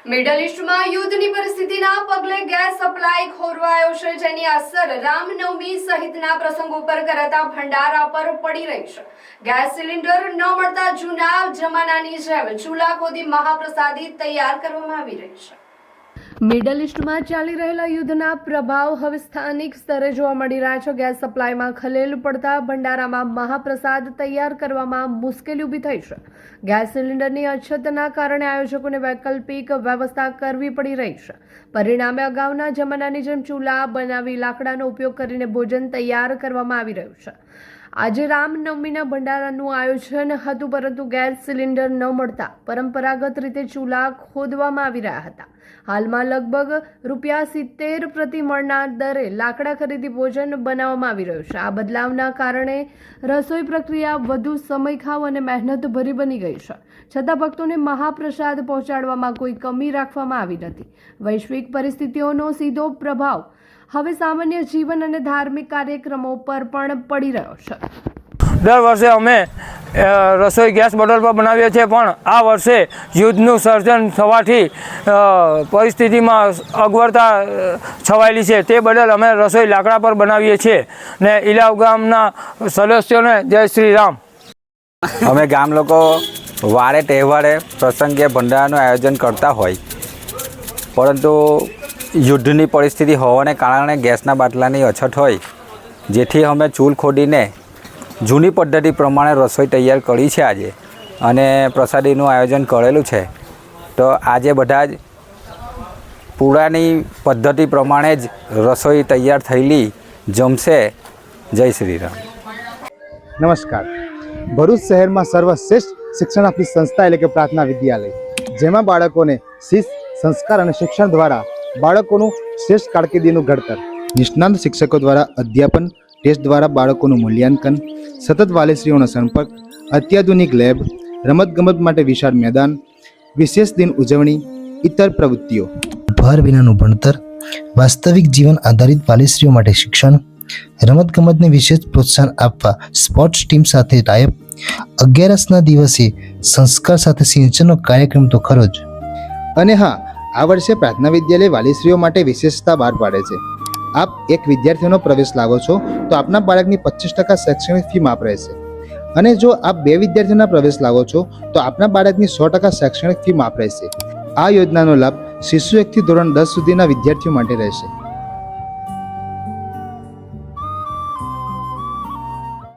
Middle ઈસ્ટમાં યુદ્ધની પરિસ્થિતિના પગલે ગેસ સપ્લાય ખોરવાયો છે, જેની અસર રામનવમી સહિતના પ્રસંગો પર કરાતા ભંડારા પર પડી રહી છે। ગેસ સિલિન્ડર ન મળતા જૂના જમાનાની જેમ ચૂલા ખોદી મહાપ્રસાદી તૈયાર કરવામાં આવી રહી છે। મિડલ ઈસ્ટમાં ચાલી રહેલા યુદ્ધના પ્રભાવ હવે સ્થાનિક સ્તરે જોવા મળી રહ્યા છે। ગેસ સપ્લાયમાં ખલેલ પડતા ભંડારામાં મહાપ્રસાદ તૈયાર કરવામાં મુશ્કેલી ઊભી થઈ છે। ગેસ સિલિન્ડરની અછતના કારણે આયોજકોને વૈકલ્પિક વ્યવસ્થા કરવી પડી રહી છે। પરિણામે અગાઉના જમાનાની જેમ ચૂલા બનાવી લાકડાનો ઉપયોગ કરીને ભોજન તૈયાર કરવામાં આવી રહ્યું છે। આજે રામનવમીના ભંડારાનું આયોજન હતું, પરંતુ ગેસ સિલિન્ડર ન મળતા પરંપરાગત રીતે ચૂલા ખોદવામાં આવી રહ્યા હતા। હાલમાં લગભગ ₹70 પ્રતિ મણના દરે લાકડા ખરીદી ભોજન બનાવવામાં આવી રહ્યું છે। આ બદલાવના કારણે રસોઈ પ્રક્રિયા વધુ સમયખાવ અને મહેનતભરી બની ગઈ છે, છતાં ભક્તોને મહાપ્રસાદ પહોંચાડવામાં કોઈ કમી રાખવામાં આવી નથી। વૈશ્વિક પરિસ્થિતિઓનો સીધો પ્રભાવ હવે સામાન્ય જીવન અને ધાર્મિક કાર્યક્રમો પર પણ પડી રહ્યો છે। દર વર્ષે અમે રસોઈ ગેસ બોટલ પર બનાવીએ છીએ, પણ આ વર્ષે યુદ્ધનું સર્જન થવાથી પરિસ્થિતિમાં અગવડતા છવાયેલી છે। તે બદલ અમે રસોઈ લાકડા પર બનાવીએ છીએ ને ઇલાવ ગામના સદસ્યોને જય શ્રી રામ। અમે ગામ લોકો વારે તહેવારે પ્રસંગે ભંડારાનું આયોજન કરતા હોય, પરંતુ યુદ્ધની પરિસ્થિતિ હોવાને કારણે ગેસના બાટલાની અછત હોય, જેથી અમે ચૂલ ખોદીને જૂની પદ્ધતિ પ્રમાણે રસોઈ તૈયાર કરી છે આજે, અને પ્રસાદીનું આયોજન કરેલું છે। તો આજે બધા જ પુરાની પદ્ધતિ પ્રમાણે જ રસોઈ તૈયાર થયેલી જમશે। જય શ્રી રામ। નમસ્કાર। ભરૂચ શહેરમાં સર્વશ્રેષ્ઠ શિક્ષણ આપતી સંસ્થા એટલે કે પ્રાર્થના વિદ્યાલય, જેમાં બાળકોને શિસ્ત, સંસ્કાર અને શિક્ષણ દ્વારા બાળકોનું શ્રેષ્ઠ કારકિર્દીનું ઘડતર, નિષ્ણાત શિક્ષકો દ્વારા અધ્યાપન, ટેસ્ટ દ્વારા બાળકોનું મૂલ્યાંકન, સતત વાલીશ્રીઓનો સંપર્ક, અત્યાધુનિક લેબ, રમતગમત માટે વિશાળ મેદાન, વિશેષ દિન ઉજવણી, ઇતર પ્રવૃત્તિઓ, ભાર વિનાનું ભણતર, વાસ્તવિક જીવન આધારિત વાલીશ્રીઓ માટે શિક્ષણ, રમતગમતને વિશેષ પ્રોત્સાહન આપવા સ્પોર્ટ્સ ટીમ સાથે ટાઈઅપ, 11ના દિવસે સંસ્કાર સાથે સિંચનનો કાર્યક્રમ તો ખરો જ। અને હા, આ વર્ષે પ્રાર્થના વિદ્યાલય વાલીશ્રીઓ માટે વિશેષતા બહાર પાડે છે। આપ એક વિદ્યાર્થીનો પ્રવેશ લાવો છો તો આપના બાળકની 25% શૈક્ષણિક ફી માફ રહેશે, અને જો આપ 2 વિદ્યાર્થીઓના પ્રવેશ લાવો છો તો આપના બાળકની 100% શૈક્ષણિક ફી માફ રહેશે। આ યોજનાનો લાભ શિશુ 1 થી ધોરણ 10 સુધીના વિદ્યાર્થીઓ માટે રહેશે।